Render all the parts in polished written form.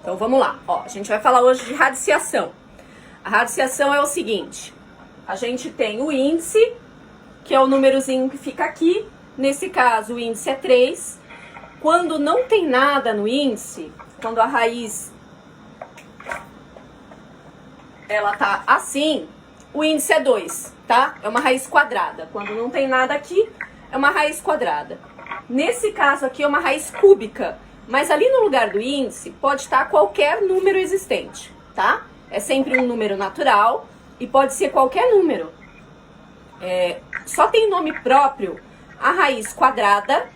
Então vamos lá, ó, a gente vai falar hoje de radiciação. A radiciação é o seguinte, a gente tem o índice, que é o númerozinho que fica aqui, nesse caso o índice é 3. Quando não tem nada no índice, quando a raiz ela tá assim, o índice é 2, tá? É uma raiz quadrada. Quando não tem nada aqui, é uma raiz quadrada. Nesse caso aqui é uma raiz cúbica, mas ali no lugar do índice pode estar qualquer número existente, tá? É sempre um número natural e pode ser qualquer número. Só tem nome próprio a raiz quadrada,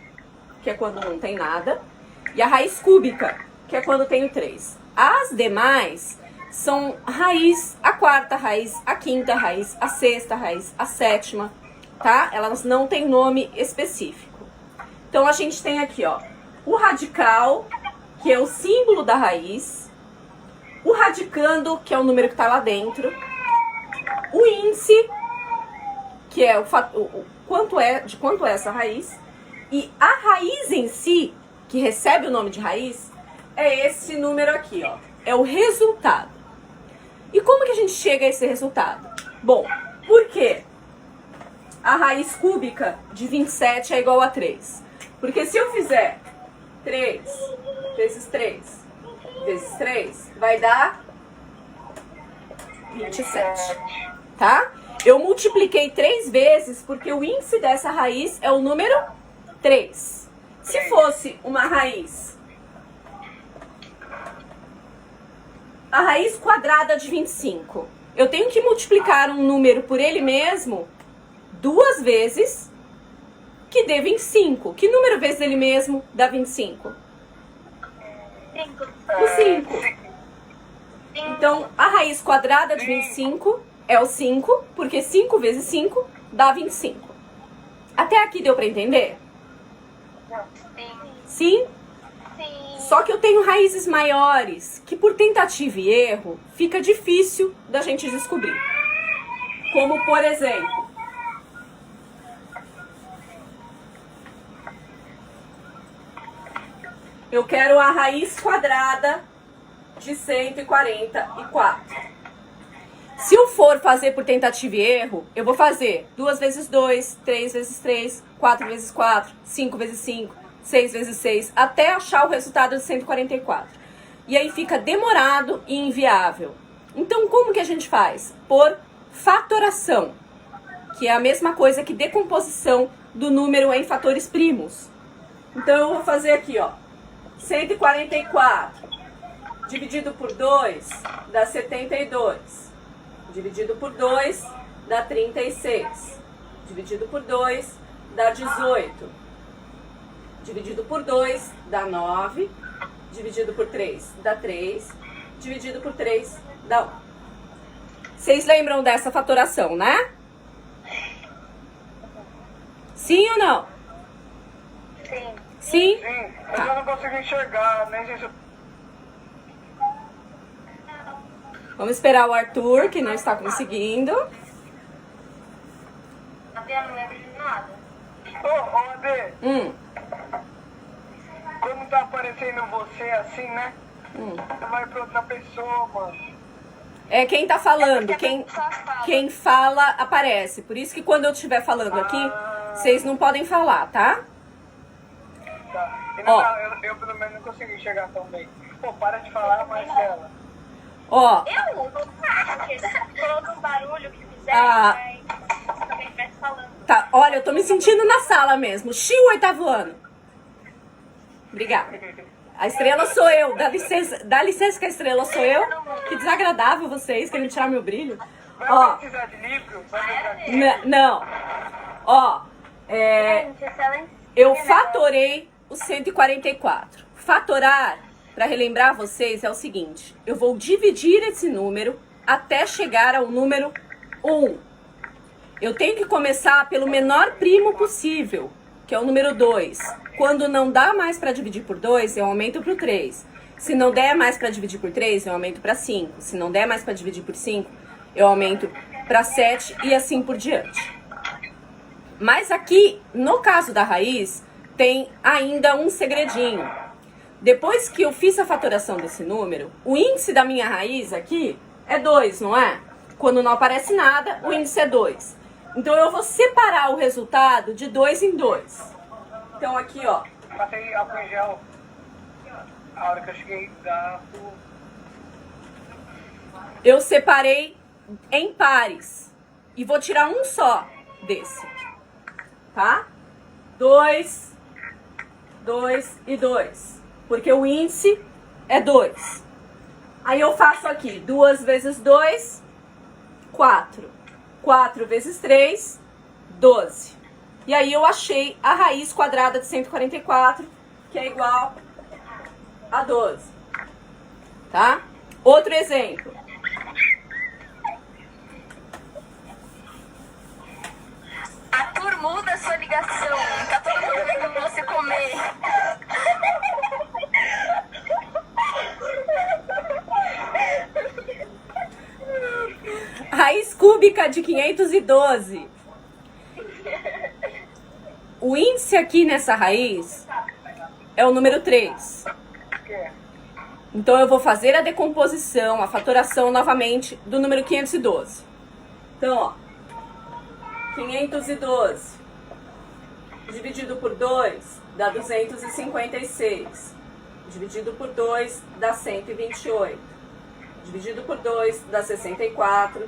que é quando não tem nada, e a raiz cúbica, que é quando tem o 3. As demais são raiz, a quarta raiz, a quinta raiz, a sexta raiz, a sétima, tá? Elas não têm nome específico. Então a gente tem aqui, ó, o radical, que é o símbolo da raiz, o radicando, que é o número que está lá dentro, o índice, que é quanto é essa raiz, e a raiz em si, que recebe o nome de raiz, é esse número aqui, ó, é o resultado. E como que a gente chega a esse resultado? Bom, por quê? A raiz cúbica de 27 é igual a 3. Porque se eu fizer 3 vezes 3 vezes 3, vai dar 27, tá? Eu multipliquei 3 vezes porque o índice dessa raiz é o número 3. Se fosse uma raiz, a raiz quadrada de 25, eu tenho que multiplicar um número por ele mesmo 2 vezes, que dê 25. Que número vezes ele mesmo dá 25? 5. O 5. Então, a raiz quadrada de 25 é o 5, porque 5 vezes 5 dá 25. Até aqui deu pra entender? Sim? Sim. Só que eu tenho raízes maiores, que por tentativa e erro, fica difícil da gente descobrir. Como, por exemplo, eu quero a raiz quadrada de 144. Se eu for fazer por tentativa e erro, eu vou fazer 2 vezes 2, 3 vezes 3, 4 vezes 4, 5 vezes 5, 6 vezes 6, até achar o resultado de 144. E aí fica demorado e inviável. Então, como que a gente faz? Por fatoração, que é a mesma coisa que decomposição do número em fatores primos. Então, eu vou fazer aqui, ó, 144 dividido por 2 dá 72. Dividido por 2 dá 36. Dividido por 2 dá 18. Dividido por 2 dá 9. Dividido por 3 dá 3. Dividido por 3 dá 1. Vocês lembram dessa fatoração, né? Sim ou não? Sim. Sim? Sim, mas eu não consigo enxergar, nem sei se eu... Vamos esperar o Arthur, que não está conseguindo. Até eu não lembro de nada. Ô, Adê, Hum. quando tá aparecendo você assim, né? Você vai pra outra pessoa, mano. É quem tá falando, porque a pessoa fala. quem fala aparece. Por isso que quando eu estiver falando aqui, vocês não podem falar, tá? Tá. E Ó. eu pelo menos não consigo enxergar tão bem. Pô, para de falar, Marcela. Ó, Eu não acho que todo um barulho que fizer, Ah. mas também estivesse falando. tá, olha, eu tô me sentindo na sala mesmo. Xiu, 8º ano. Obrigada. A estrela sou eu. Dá licença que a estrela sou eu. Que desagradável vocês, querendo tirar meu brilho. Vai Ó, precisar de livro? Vai precisar de... não. Ó, Gente, excelente. eu fatorei o 144. Fatorar, para relembrar vocês, é o seguinte. Eu vou dividir esse número até chegar ao número 1. Eu tenho que começar pelo menor primo possível, que é o número 2. Quando não dá mais para dividir por 2, eu aumento para o 3. Se não der mais para dividir por 3, eu aumento para 5. Se não der mais para dividir por 5, eu aumento para 7 e assim por diante. Mas aqui, no caso da raiz, tem ainda um segredinho. Depois que eu fiz a fatoração desse número, o índice da minha raiz aqui é 2, não é? Quando não aparece nada, o índice é 2. Então eu vou separar o resultado de 2 em 2. Então aqui, ó. Passei álcool em gel. A hora que eu cheguei da... Eu separei em pares. E vou tirar um só desse. Tá? 2, 2 e 2. Porque o índice é 2. Aí eu faço aqui 2 vezes 2, 4. 4 vezes 3, 12. E aí eu achei a raiz quadrada de 144, que é igual a 12. Tá? Outro exemplo. Arthur, muda a sua ligação. Tá todo mundo vendo você comer. Raiz cúbica de 512. O índice aqui nessa raiz é o número 3. Então eu vou fazer a decomposição, a fatoração novamente do número 512. Então, ó, 512 dividido por 2 dá 256. Dividido por 2 dá 128. Dividido por 2 dá 64.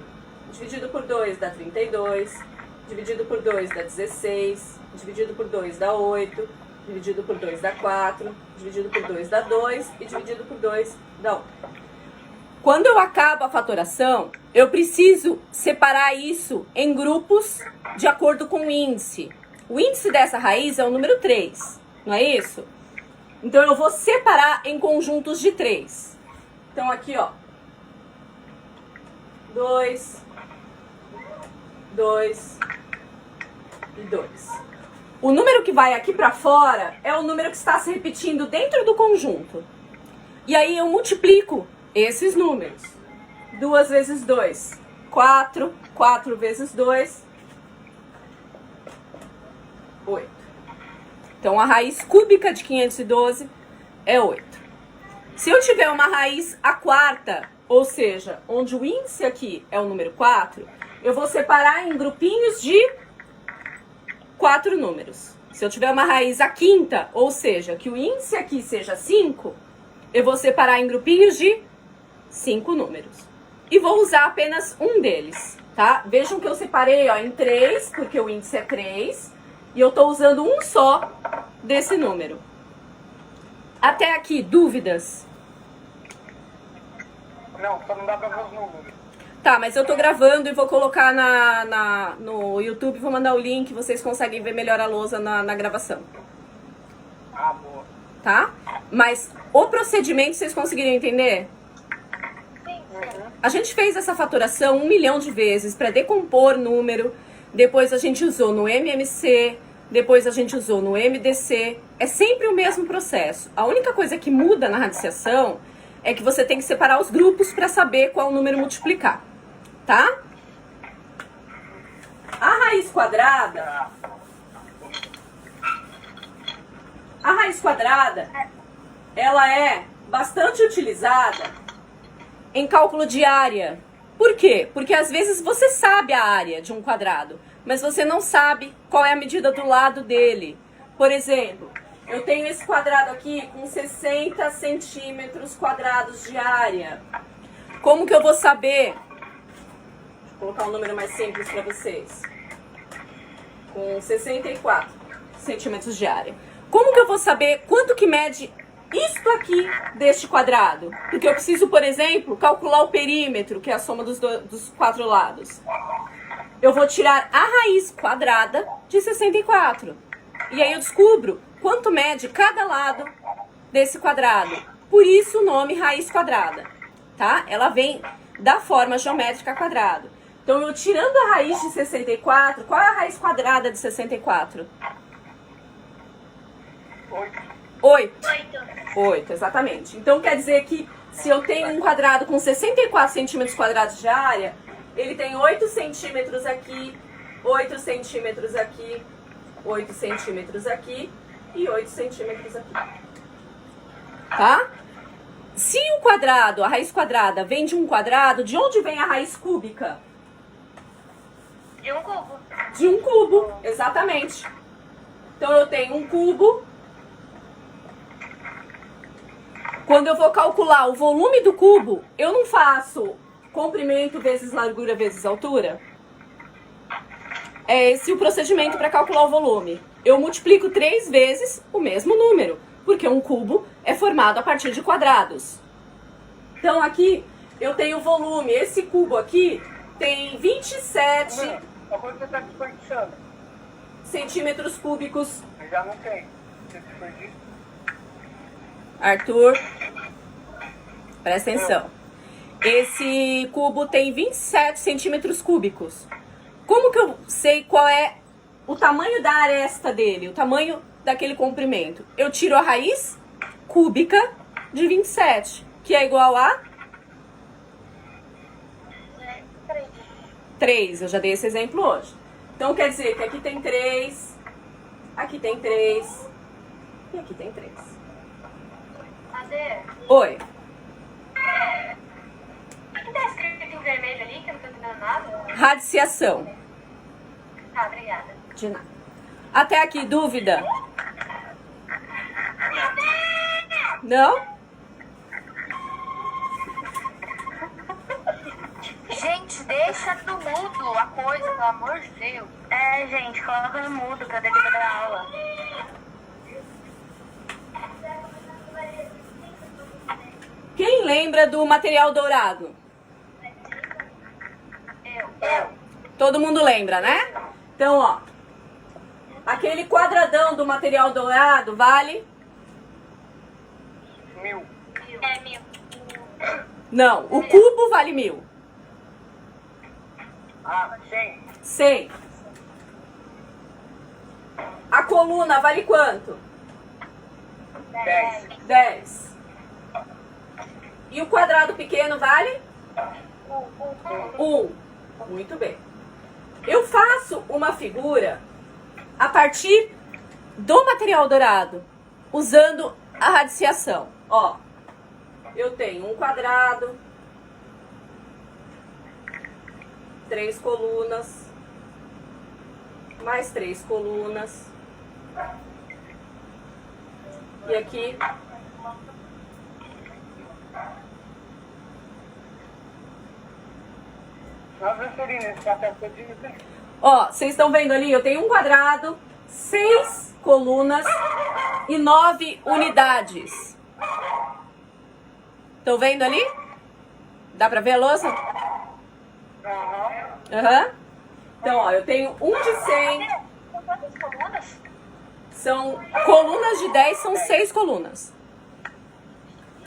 Dividido por 2 dá 32. Dividido por 2 dá 16. Dividido por 2 dá 8. Dividido por 2 dá 4. Dividido por 2 dá 2. E dividido por 2 dá 1. Quando eu acabo a fatoração, eu preciso separar isso em grupos de acordo com o índice. O índice dessa raiz é o número 3, não é isso? Então eu vou separar em conjuntos de 3. Então aqui, ó. 2, 2 e 2. O número que vai aqui pra fora é o número que está se repetindo dentro do conjunto. E aí eu multiplico esses números. 2 vezes 2, 4. 4 vezes 2, 8. Então a raiz cúbica de 512 é 8. Se eu tiver uma raiz a quarta, ou seja, onde o índice aqui é o número 4, eu vou separar em grupinhos de 4 números. Se eu tiver uma raiz a quinta, ou seja, que o índice aqui seja 5, eu vou separar em grupinhos de 5 números. E vou usar apenas um deles, tá? Vejam que eu separei, ó, em 3, porque o índice é 3, e eu tô usando um só desse número. Até aqui, dúvidas? Não, só não dá pra ver os números. Tá, mas eu tô gravando e vou colocar no YouTube, vou mandar o link, vocês conseguem ver melhor a lousa na gravação. Ah, boa. Tá? Mas o procedimento, vocês conseguiram entender? A gente fez essa fatoração 1 milhão de vezes para decompor número, depois a gente usou no MMC, depois a gente usou no MDC. É sempre o mesmo processo. A única coisa que muda na radiciação é que você tem que separar os grupos para saber qual número multiplicar, tá? A raiz quadrada, ela é bastante utilizada em cálculo de área. Por quê? Porque às vezes você sabe a área de um quadrado, mas você não sabe qual é a medida do lado dele. Por exemplo, eu tenho esse quadrado aqui com 60 centímetros quadrados de área. Como que eu vou saber? Deixa eu colocar um número mais simples para vocês. Com 64 centímetros de área. Como que eu vou saber quanto que mede isto aqui deste quadrado? Porque eu preciso, por exemplo, calcular o perímetro, que é a soma dos 4 lados. Eu vou tirar a raiz quadrada de 64. E aí eu descubro quanto mede cada lado desse quadrado. Por isso o nome raiz quadrada, tá? Ela vem da forma geométrica quadrado. Então eu tirando a raiz de 64, qual é a raiz quadrada de 64? 8, exatamente. Então quer dizer que se eu tenho um quadrado com 64 centímetros quadrados de área, ele tem 8 centímetros aqui, 8 centímetros aqui, 8 centímetros aqui e 8 centímetros aqui. tá? Se o quadrado, a raiz quadrada, vem de um quadrado, de onde vem a raiz cúbica? De um cubo. De um cubo, exatamente. Então eu tenho um cubo. Quando eu vou calcular o volume do cubo, eu não faço comprimento vezes largura vezes altura. É esse o procedimento para calcular o volume. Eu multiplico 3 vezes o mesmo número, porque um cubo é formado a partir de quadrados. Então aqui eu tenho o volume. Esse cubo aqui tem 27 Olha quanto você está desperdiçando. centímetros cúbicos. Eu já não tem. Você desperdiça. Arthur, presta atenção. Esse cubo tem 27 centímetros cúbicos. Como que eu sei qual é o tamanho da aresta dele, o tamanho daquele comprimento? Eu tiro a raiz cúbica de 27, que é igual a 3. Eu já dei esse exemplo hoje. Então quer dizer que aqui tem 3, aqui tem 3 e aqui tem 3. Cadê? Oi. O que tá escrito em vermelho ali, que eu não tô entendendo nada? Radiciação. Tá, obrigada. De nada. Até aqui, dúvida? Não? Gente, deixa no mudo a coisa, pelo amor de Deus. É, gente, coloca no mudo pra devido da aula. Quem lembra do material dourado? Eu. Todo mundo lembra, né? Então, ó. Aquele quadradão do material dourado vale? 1000. É 1000. Não, o cubo vale 1000. Ah, 100. 100. A coluna vale quanto? 10. 10. E o quadrado pequeno vale? 1. Muito bem. Eu faço uma figura a partir do material dourado, usando a radiciação. Ó, eu tenho um quadrado, 3 colunas, mais 3 colunas, e aqui Nós Venturina, esse café todinho tem. ó, vocês estão vendo ali? Eu tenho um quadrado, 6 colunas e 9 unidades. Estão vendo ali? Dá pra ver a lousa? Aham. Então, ó, eu tenho um de 100. São quantas colunas? São colunas de 10, são 6 colunas.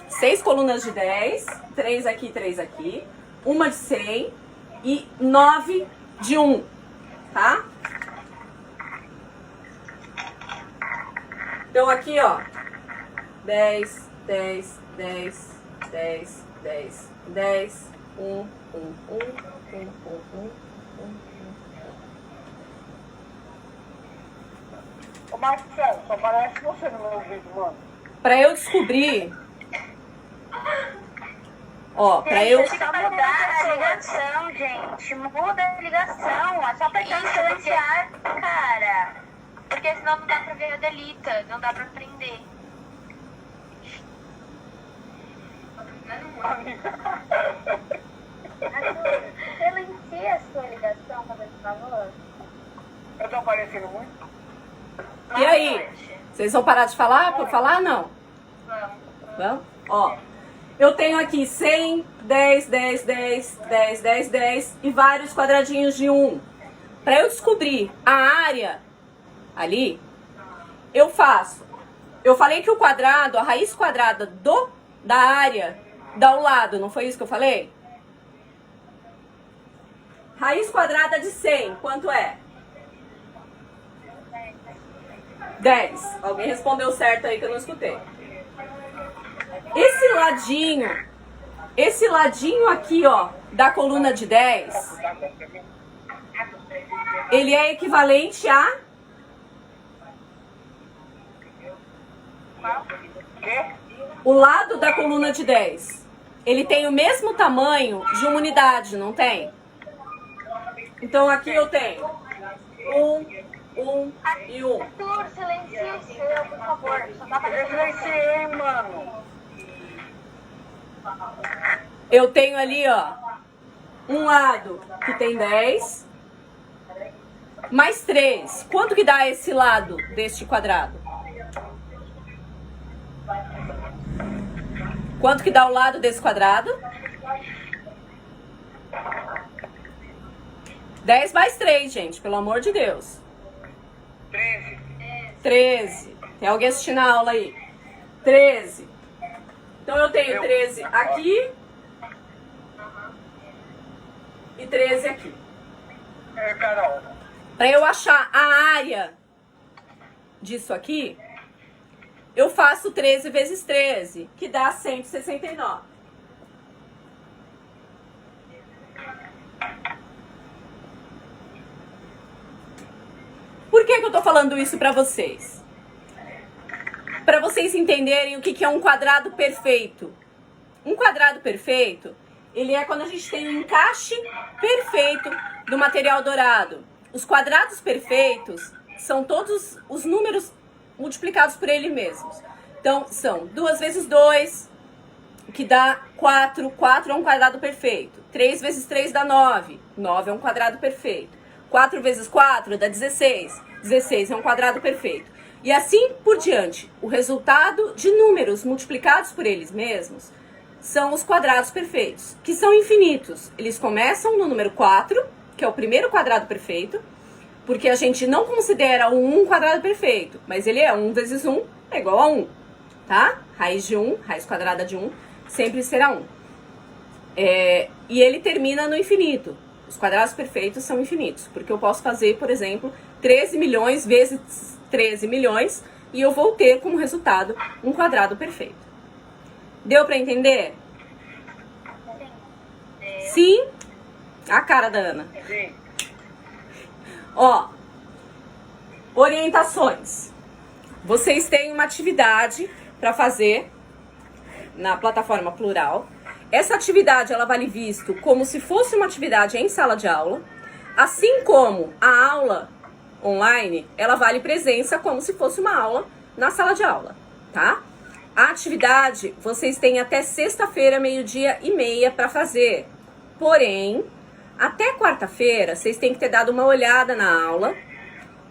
6 colunas de 10, 3 aqui, 3 aqui. Uma de 100 e 9 de 1, tá? Então aqui, ó, 10, 10, 10, 10, 10, 10, 1, 1, 1, 1, 1, 1, 1. Ô Marcelo, só parece você no meu vídeo, mano. Pra eu descobrir, ó, pra eu... Deixa eu mudar a ligação, gente. Muda a ligação. É só apertar no silenciar, cara. Porque senão não dá pra ver a delita. Não dá pra prender. Silencia a sua ligação, por favor. Eu tô aparecendo muito? E aí? Vocês vão parar de falar? Por falar, não? Vamos. Vamos? Ó, eu tenho aqui 100, 10, 10, 10, 10, 10, 10 e vários quadradinhos de 1. Para eu descobrir a área ali, eu faço. Eu falei que o quadrado, a raiz quadrada da área dá ao lado, não foi isso que eu falei? Raiz quadrada de 100, quanto é? 10. Alguém respondeu certo aí que eu não escutei. Esse ladinho aqui, ó, da coluna de 10, ele é equivalente a... Quê? O lado da coluna de 10, ele tem o mesmo tamanho de uma unidade, não tem? Então aqui eu tenho 1 e 1. Arthur, silencia o seu, por favor. Só tá Eu aparecendo. silenciei, mano. Eu tenho ali, ó, um lado que tem 10, mais 3. Quanto que dá esse lado deste quadrado? Quanto que dá o lado desse quadrado? 10 mais 3, gente, pelo amor de Deus. 13. 13. Tem alguém assistindo a aula aí? 13. Então eu tenho 13 aqui e 13 aqui. Carol. Para eu achar a área disso aqui, eu faço 13 vezes 13, que dá 169. Por que que eu tô falando isso para vocês? Para vocês entenderem o que que é um quadrado perfeito. Um quadrado perfeito, ele é quando a gente tem um encaixe perfeito do material dourado. Os quadrados perfeitos são todos os números multiplicados por eles mesmos. Então, são 2 vezes 2, que dá 4. 4 é um quadrado perfeito. 3 vezes 3 dá 9. 9 é um quadrado perfeito. 4 vezes 4 dá 16. 16 é um quadrado perfeito. E assim por diante. O resultado de números multiplicados por eles mesmos são os quadrados perfeitos, que são infinitos. Eles começam no número 4, que é o primeiro quadrado perfeito, porque a gente não considera o 1 um quadrado perfeito, mas ele é 1 vezes 1 é igual a 1, tá? Raiz de 1, raiz quadrada de 1, sempre será 1. E ele termina no infinito. Os quadrados perfeitos são infinitos, porque eu posso fazer, por exemplo, 13 milhões vezes 13 milhões, e eu vou ter como resultado um quadrado perfeito. Deu pra entender? Sim? A cara da Ana. Sim. Ó, orientações. Vocês têm uma atividade para fazer na plataforma Plural. Essa atividade ela vale visto como se fosse uma atividade em sala de aula, assim como a aula online, ela vale presença como se fosse uma aula na sala de aula, tá? A atividade vocês têm até sexta-feira, 12h30 para fazer. Porém, até quarta-feira, vocês têm que ter dado uma olhada na aula,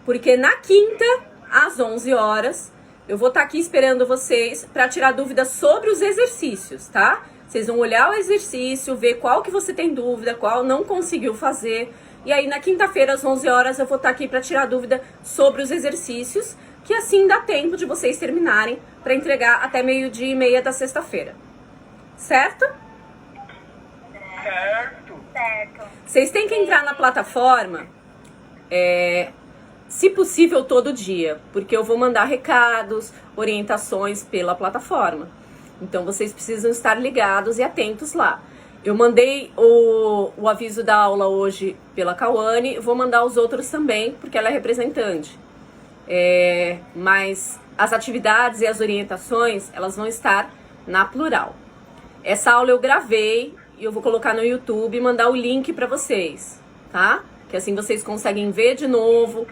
porque na quinta, às 11 horas, eu vou estar aqui esperando vocês para tirar dúvidas sobre os exercícios, tá? Vocês vão olhar o exercício, ver qual que você tem dúvida, qual não conseguiu fazer. E aí, na quinta-feira, às 11 horas, eu vou estar aqui para tirar dúvida sobre os exercícios, que assim dá tempo de vocês terminarem para entregar até 12h30 da sexta-feira. Certo? Certo. Certo. Vocês têm que entrar na plataforma, se possível, todo dia, porque eu vou mandar recados, orientações pela plataforma. Então, vocês precisam estar ligados e atentos lá. Eu mandei o aviso da aula hoje pela Cauane, vou mandar os outros também, porque ela é representante. Mas as atividades e as orientações, elas vão estar na Plural. Essa aula eu gravei e eu vou colocar no YouTube e mandar o link para vocês, tá? Que assim vocês conseguem ver de novo.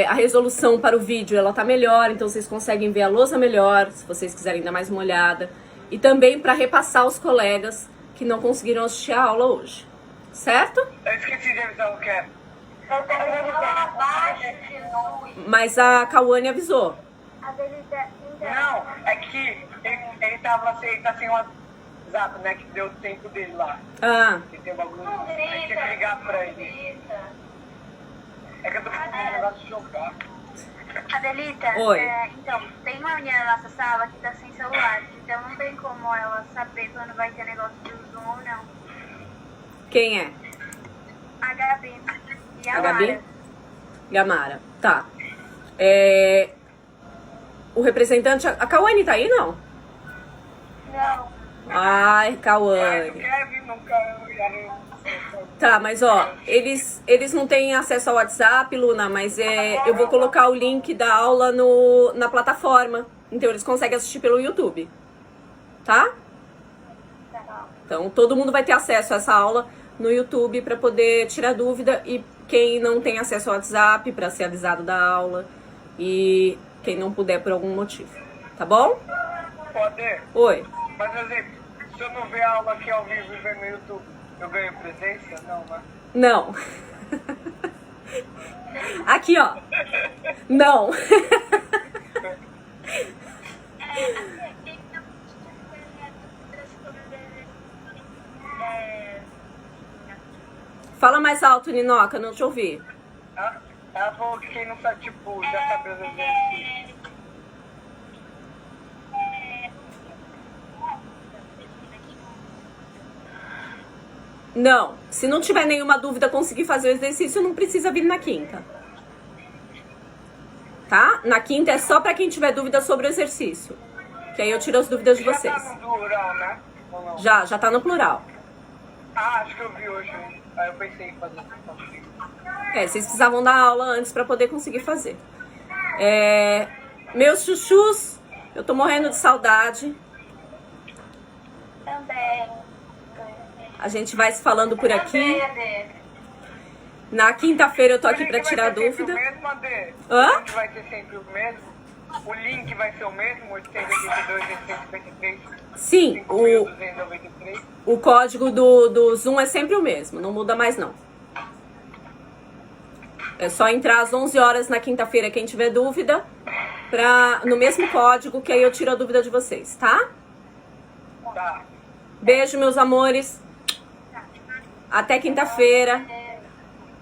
A resolução para o vídeo, ela tá melhor, então vocês conseguem ver a lousa melhor, se vocês quiserem dar mais uma olhada. E também para repassar aos colegas que não conseguiram assistir a aula hoje, certo? Eu esqueci de avisar o que é. Eu tenho abaixo de luz. Mas a Cauane avisou. A Adelita, então. Não, é que ele tá sem o WhatsApp, né? Que deu o tempo dele lá. Ah, Que tem um bagulho. Não Aí tinha grita. que ligar pra ele. Grita. É que eu tô com um negócio de jogar. Adelita, Oi. Então, tem uma menina na nossa sala que tá sem celular, então não tem como ela saber quando vai ter negócio de Zoom ou não. quem é? A Gabi e a A Gabi? Lara. Gamara. Tá. O representante... A Cauane tá aí, não? Não. Ai, Não Cauane. quer vir nunca. Tá, mas ó, eles não têm acesso ao WhatsApp, Luna, mas eu vou colocar o link da aula na plataforma. Então eles conseguem assistir pelo YouTube. tá? Então, todo mundo vai ter acesso a essa aula no YouTube para poder tirar dúvida, e quem não tem acesso ao WhatsApp para ser avisado da aula, e quem não puder por algum motivo, tá bom? Pode. Oi. Mas, exemplo, se eu não ver a aula aqui ao vivo e ver no YouTube, eu ganho presença? Não, né? Não. Aqui, ó. Não. Fala mais alto, Ninoca, não te ouvi. Ela falou que quem não sabe, tipo, já sabe os exercícios. Não, se não tiver nenhuma dúvida, conseguir fazer o exercício, não precisa vir na quinta. Tá? Na quinta é só pra quem tiver dúvida sobre o exercício. Que aí eu tiro as dúvidas de vocês. Já tá no plural, né? Ou não? Já tá no plural. Ah, acho que eu vi hoje. Aí eu pensei em fazer isso. Vocês precisavam dar aula antes pra poder conseguir fazer. Meus chuchus, eu tô morrendo de saudade. Também. A gente vai se falando por aqui. Na quinta-feira eu tô aqui pra tirar dúvida. O mesmo, Adê? Hã? O link vai ser sempre o mesmo? O link vai ser o mesmo? 882, 853? Sim, 5.293? o código do Zoom é sempre o mesmo, não muda mais não. É só entrar às 11 horas na quinta-feira, quem tiver dúvida, no mesmo código, que aí eu tiro a dúvida de vocês, tá? Tá. Beijo, meus amores. Até quinta-feira.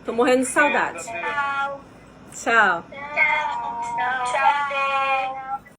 Tô morrendo de saudade. Tchau. Tchau. Tchau. Tchau.